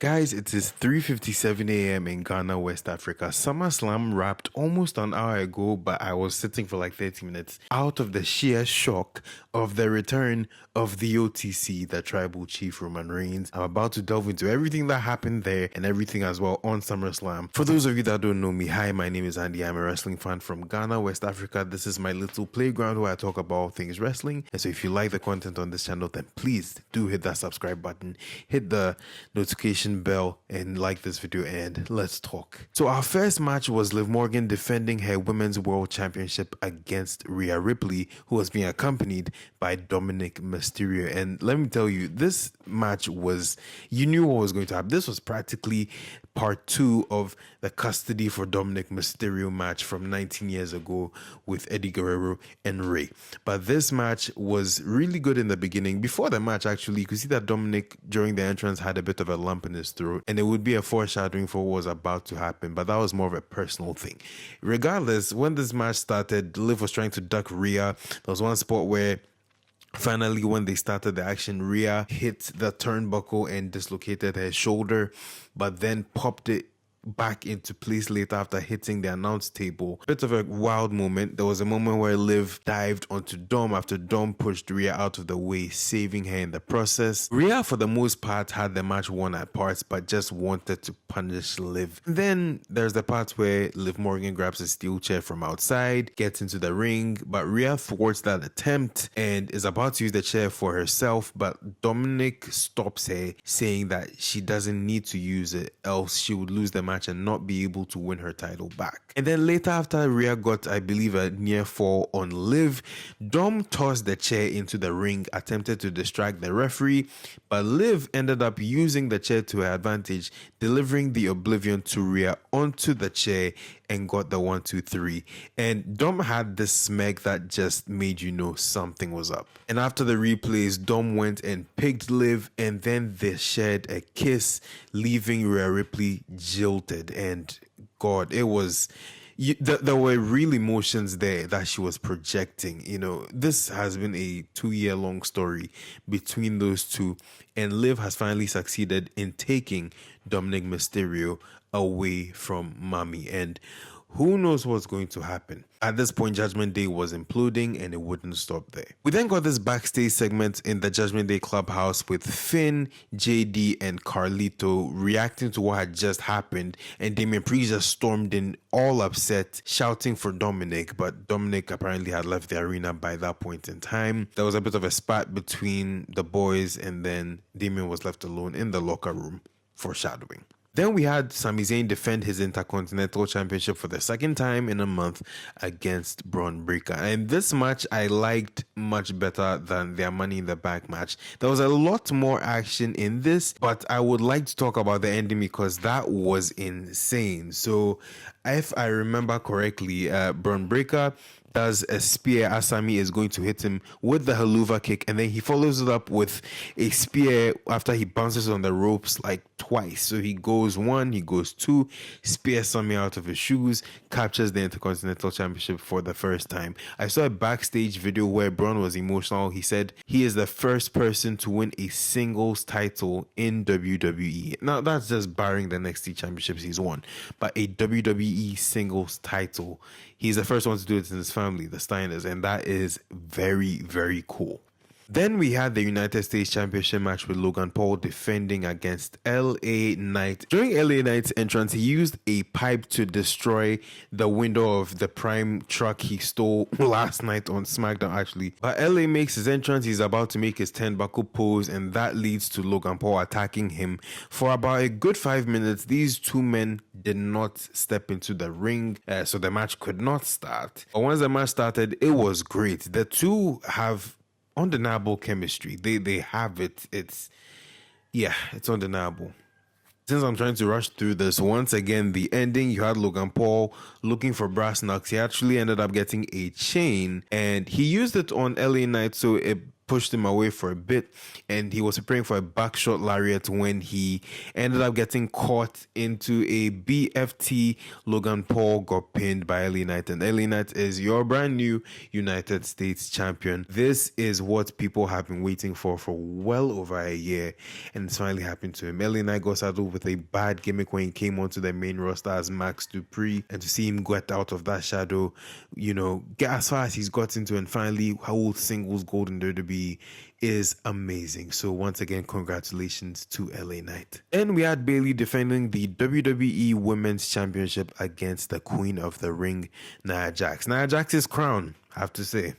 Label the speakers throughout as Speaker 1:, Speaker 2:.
Speaker 1: Guys, it is 3:57 a.m. in Ghana, West Africa. SummerSlam wrapped almost an hour ago, but I was sitting for like 30 minutes out of the sheer shock of the return of the OTC, the Tribal Chief Roman Reigns. I'm about to delve into everything that happened there and everything as well on SummerSlam. For those of you that don't know me, hi, my name is Andy. I'm a wrestling fan from Ghana, West Africa. This is my little playground where I talk about all things wrestling. And so if you like the content on this channel, then please do hit that subscribe button, hit the notification bell, and like this video, and let's talk. So our first match was Liv Morgan defending her Women's World Championship against Rhea Ripley, who was being accompanied by Dominic Mysterio. And let me tell you, this match was, you knew what was going to happen. This was practically part 2 of the custody for Dominic Mysterio match from 19 years ago with Eddie Guerrero and Rey. But this match was really good in the beginning. Before the match, actually, you could see that Dominic, during the entrance, had a bit of a lump in his throat, and it would be a foreshadowing for what was about to happen, but that was more of a personal thing. Regardless, when this match started, Liv was trying to duck Rhea. There was one spot where finally, when they started the action, Rhea hit the turnbuckle and dislocated her shoulder, but then popped it back into place later after hitting the announce table. Bit of a wild moment. There was a moment where Liv dived onto Dom after Dom pushed Rhea out of the way, saving her in the process. Rhea, for the most part, had the match won at parts, but just wanted to punish Liv. Then there's the part where Liv Morgan grabs a steel chair from outside, gets into the ring, but Rhea thwarts that attempt and is about to use the chair for herself, but Dominic stops her, saying that she doesn't need to use it, else she would lose the match and not be able to win her title back. And then later, after Rhea got, I believe, a near fall on Liv, Dom tossed the chair into the ring, attempted to distract the referee, but Liv ended up using the chair to her advantage, delivering the oblivion to Rhea onto the chair and got the 1, 2, 3. And Dom had this smirk that just made you know something was up. And after the replays, Dom went and picked Liv, and then they shared a kiss, leaving Rhea Ripley jilted. And God, it was... there were real emotions there that she was projecting. You know, this has been a 2-year-long story between those two, and Liv has finally succeeded in taking Dominic Mysterio away from Mommy, and who knows what's going to happen. At this point, Judgment Day was imploding, and it wouldn't stop there. We then got this backstage segment in the Judgment Day clubhouse with Finn, JD, and Carlito reacting to what had just happened, and Damian Priest just stormed in all upset, shouting for Dominic, but Dominic apparently had left the arena by that point in time. There was a bit of a spat between the boys, and then Damian was left alone in the locker room, foreshadowing. Then we had Sami Zayn defend his Intercontinental Championship for the second time in a month against Braun Breaker. And this match I liked much better than their Money in the Bank match. There was a lot more action in this, but I would like to talk about the ending because that was insane. So if I remember correctly, Braun Breaker does a spear as Sami is going to hit him with the haluva kick, and then he follows it up with a spear after he bounces on the ropes like twice. So he goes 1, he goes 2, spears Sami out of his shoes, captures the Intercontinental Championship for the first time. I saw a backstage video where Braun was emotional. He said he is the first person to win a singles title in WWE. Now that's just barring the NXT championships he's won, but a WWE singles title. He's the first one to do it in his family, the Steiners, and that is very, very cool. Then we had the United States Championship match with Logan Paul defending against LA Knight. During LA Knight's entrance, he used a pipe to destroy the window of the Prime truck he stole last night on SmackDown, actually. But LA makes his entrance, he's about to make his turnbuckle pose, and that leads to Logan Paul attacking him. For about a good 5 minutes, these two men did not step into the ring, so the match could not start. But once the match started, it was great. The two have undeniable chemistry. They have it. It's undeniable. Since I'm trying to rush through this, once again, the ending, you had Logan Paul looking for brass knucks. He actually ended up getting a chain, and he used it on LA Knight, so it pushed him away for a bit, and he was preparing for a backshot lariat when he ended up getting caught into a BFT. Logan Paul got pinned by LA Knight, and LA Knight is your brand new United States champion. This is what people have been waiting for well over a year, and it's finally happened to him. LA Knight got saddled with a bad gimmick when he came onto the main roster as Max Dupree, and to see him get out of that shadow, get as far as he's got into and finally hold singles gold in WWE is amazing. So once again, congratulations to LA Knight. And we had Bayley defending the WWE Women's Championship against the Queen of the Ring, Nia Jax. Nia Jax's crown, I have to say,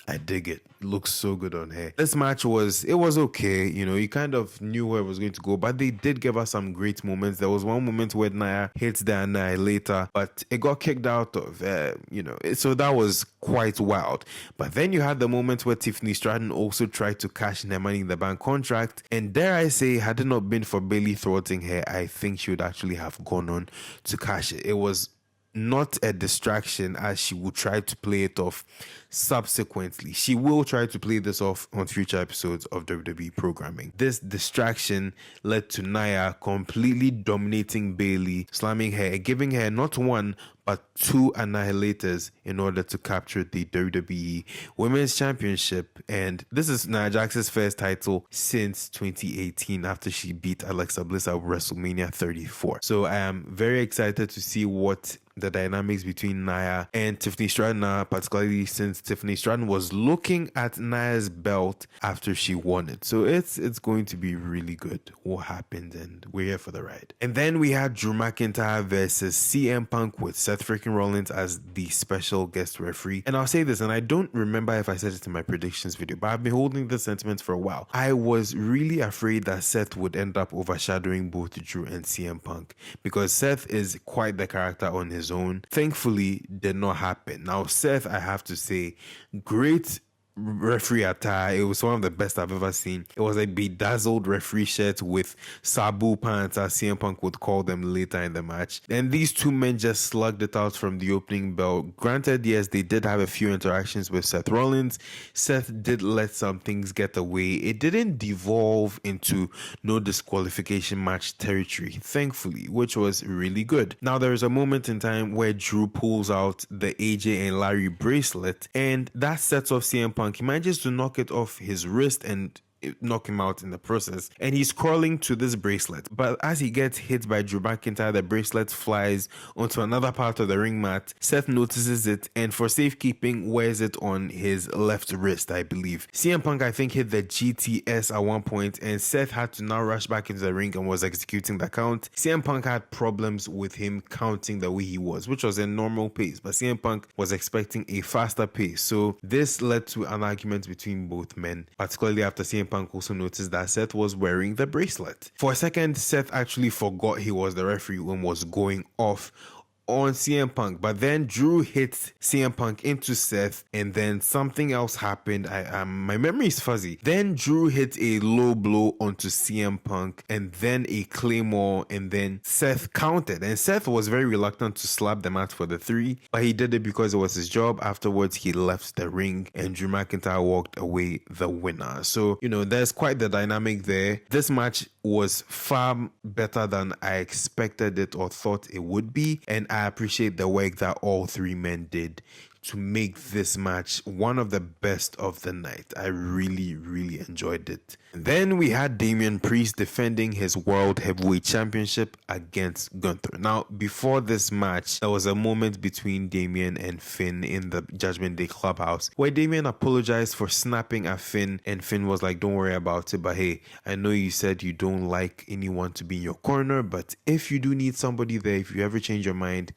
Speaker 1: I dig it. It looks so good on her. This match was okay. You kind of knew where it was going to go, but they did give us some great moments. There was one moment where Nia hits the Annihilator, but it got kicked out of, so that was quite wild. But then you had the moment where Tiffany Stratton also tried to cash in her Money in the Bank contract, and dare I say, had it not been for Bayley thwarting her, I think she would actually have gone on to cash it. It was not a distraction, as she will try to play it off subsequently. She will try to play this off on future episodes of WWE programming. This distraction led to Nia completely dominating Bayley, slamming her, giving her not one but 2 annihilators in order to capture the WWE Women's Championship. And this is Nia Jax's first title since 2018 after she beat Alexa Bliss at WrestleMania 34. So I am very excited to see what the dynamics between Nia and Tiffany Stratton are, particularly since Tiffany Stratton was looking at Nia's belt after she won it. So it's going to be really good what happened, and we're here for the ride. And then we had Drew McIntyre versus CM Punk with Seth Freakin Rollins as the special guest referee. And I'll say this, and I don't remember if I said it in my predictions video, but I've been holding this sentiment for a while. I was really afraid that Seth would end up overshadowing both Drew and CM Punk, because Seth is quite the character on his own. Thankfully, did not happen. Now, Seth, I have to say, great referee attire. It was one of the best I've ever seen. It was a bedazzled referee shirt with sabu pants, as CM Punk would call them later in the match. And these two men just slugged it out from the opening bell. Granted, yes, they did have a few interactions with Seth Rollins. Seth did let some things get away. It didn't devolve into no disqualification match territory, thankfully, which was really good. Now, there is a moment in time where Drew pulls out the AJ and Larry bracelet, and that sets off CM Punk. He manages to knock it off his wrist and knock him out in the process, and he's crawling to this bracelet, but as he gets hit by Drew McIntyre, the bracelet flies onto another part of the ring mat. Seth notices it, and for safekeeping wears it on his left wrist, I believe. CM Punk, I think, hit the GTS at one point, and Seth had to now rush back into the ring and was executing the count. CM Punk had problems with him counting the way he was, which was a normal pace, but CM Punk was expecting a faster pace, so this led to an argument between both men, particularly after CM Punk also noticed that Seth was wearing the bracelet. For a second, Seth actually forgot he was the referee and was going off on CM Punk, but then Drew hit CM Punk into Seth, and then something else happened. My memory is fuzzy. Then Drew hit a low blow onto CM Punk, and then a claymore, and then Seth counted, and Seth was very reluctant to slap the mat for the 3, but he did it because it was his job. Afterwards, he left the ring, and Drew McIntyre walked away the winner. So, there's quite the dynamic there. This match was far better than I expected it or thought it would be, and I appreciate the work that all 3 men did to make this match one of the best of the night. I really, really enjoyed it. And then we had Damian Priest defending his World Heavyweight Championship against Gunther. Now, before this match, there was a moment between Damian and Finn in the Judgment Day clubhouse where Damian apologized for snapping at Finn, and Finn was like, don't worry about it, but hey, I know you said you don't like anyone to be in your corner, but if you do need somebody there, if you ever change your mind,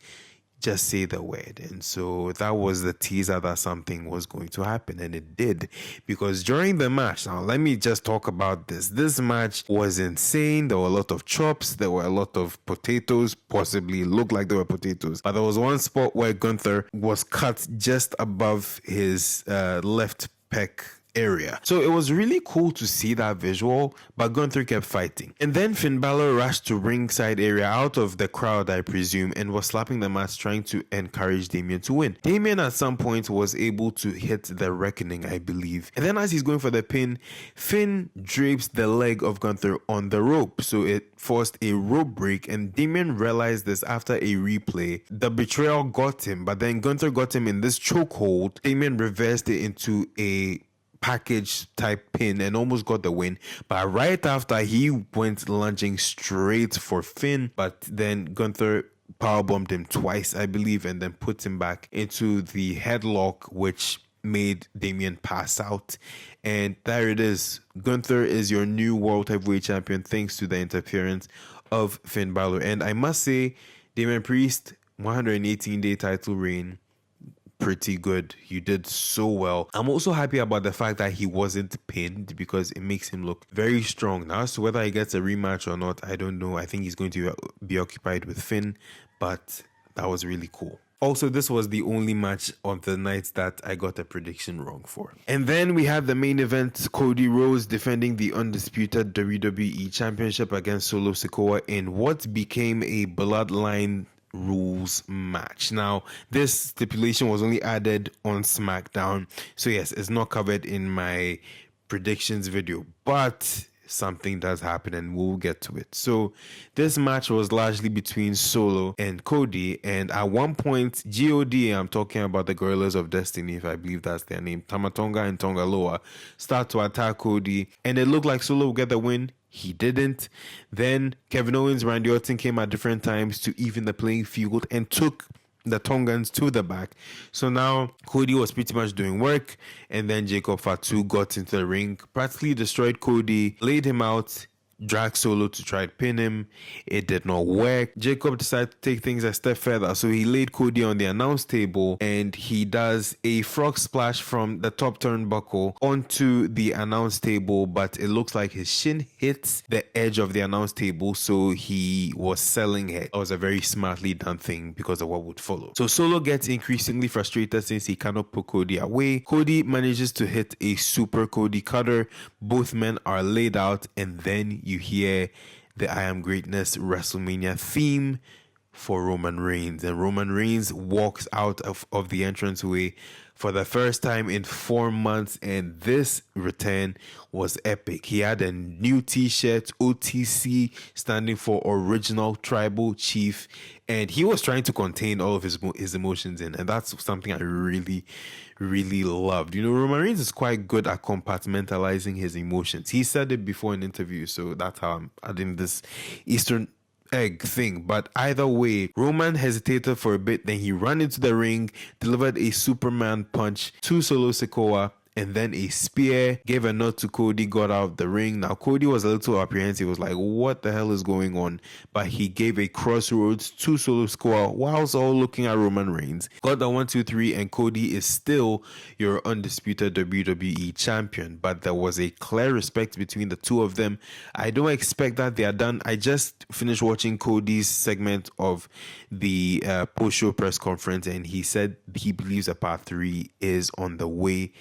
Speaker 1: just say the word. And so that was the teaser that something was going to happen, and it did, because during the match, now let me just talk about this match was insane. There were a lot of chops, there were a lot of potatoes, possibly looked like they were potatoes, but there was one spot where Gunther was cut just above his left pec area. So it was really cool to see that visual, but Gunther kept fighting. And then Finn Balor rushed to ringside area out of the crowd, I presume, and was slapping the mats trying to encourage Damian to win. Damian at some point was able to hit the Reckoning, I believe. And then as he's going for the pin, Finn drapes the leg of Gunther on the rope, so it forced a rope break, and Damian realized this after a replay. The betrayal got him, but then Gunther got him in this chokehold. Damian reversed it into a package type pin and almost got the win, but right after he went lunging straight for Finn, but then Gunther powerbombed him twice, I believe, and then put him back into the headlock, which made Damian pass out. And there it is. Gunther is your new World Heavyweight Champion thanks to the interference of Finn Balor. And I must say, Damian Priest, 118-day title reign, pretty good. You did so well. I'm also happy about the fact that he wasn't pinned because it makes him look very strong. Now, as to whether he gets a rematch or not, I don't know. I think he's going to be occupied with Finn, but that was really cool. Also, this was the only match on the night that I got a prediction wrong for. And then we had the main event, Cody Rhodes defending the undisputed WWE Championship against Solo Sikoa in what became a Bloodline rules match. Now, this stipulation was only added on SmackDown, so yes, it's not covered in my predictions video, but something does happen and we'll get to it. So this match was largely between Solo and Cody, and at one point God, I'm talking about the Gorillas of Destiny, if I believe that's their name, Tamatonga and Tongaloa, start to attack Cody, and it looked like Solo would get the win. He didn't. Then Kevin Owens, Randy Orton came at different times to even the playing field and took the Tongans to the back. So now Cody was pretty much doing work, and then Jacob Fatu got into the ring, practically destroyed Cody, laid him out, dragged Solo to try to pin him. It did not work. Jacob decided to take things a step further, so he laid Cody on the announce table and he does a frog splash from the top turnbuckle onto the announce table, but it looks like his shin hits the edge of the announce table, so he was selling it. It was a very smartly done thing because of what would follow. So Solo gets increasingly frustrated since he cannot put Cody away. Cody manages to hit a super Cody cutter. Both men are laid out, and then you hear the I Am Greatness WrestleMania theme for Roman Reigns, and Roman Reigns walks out of the entranceway for the first time in 4 months, and this return was epic. He had a new t-shirt, OTC, standing for Original Tribal Chief, and he was trying to contain all of his emotions in, and that's something I really loved. You know, Roman Reigns is quite good at compartmentalizing his emotions. He said it before in interviews, so that's how I'm adding this Eastern egg thing. But either way, Roman hesitated for a bit, then he ran into the ring, delivered a Superman punch to Solo Sikoa, and then a spear, gave a nod to Cody, got out of the ring. Now Cody was a little apprehensive, was like, what the hell is going on? But he gave a crossroads to Solo Sikoa whilst all looking at Roman Reigns. Got the 1, 2, 3, and Cody is still your undisputed WWE champion. But there was a clear respect between the two of them. I don't expect that they are done. I just finished watching Cody's segment of the post-show press conference, and he said he believes a part 3 is on the way.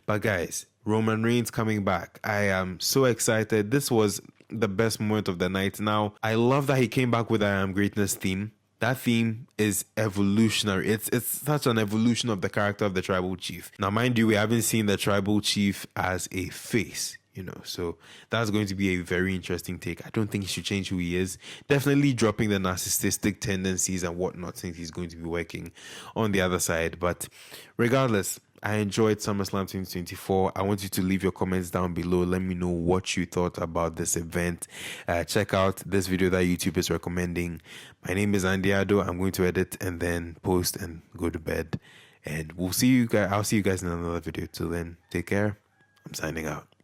Speaker 1: But guys, Roman Reigns coming back. I am so excited. This was the best moment of the night. Now, I love that he came back with the I Am Greatness theme. That theme is evolutionary. It's such an evolution of the character of the Tribal Chief. Now, mind you, we haven't seen the Tribal Chief as a face, you know, so that's going to be a very interesting take. I don't think he should change who he is. Definitely dropping the narcissistic tendencies and whatnot, since he's going to be working on the other side. But regardless, I enjoyed SummerSlam 2024. I want you to leave your comments down below. Let me know what you thought about this event. Check out this video that YouTube is recommending. My name is Andy Ado. I'm going to edit and then post and go to bed. And we'll see you guys. I'll see you guys in another video. Till then, take care. I'm signing out.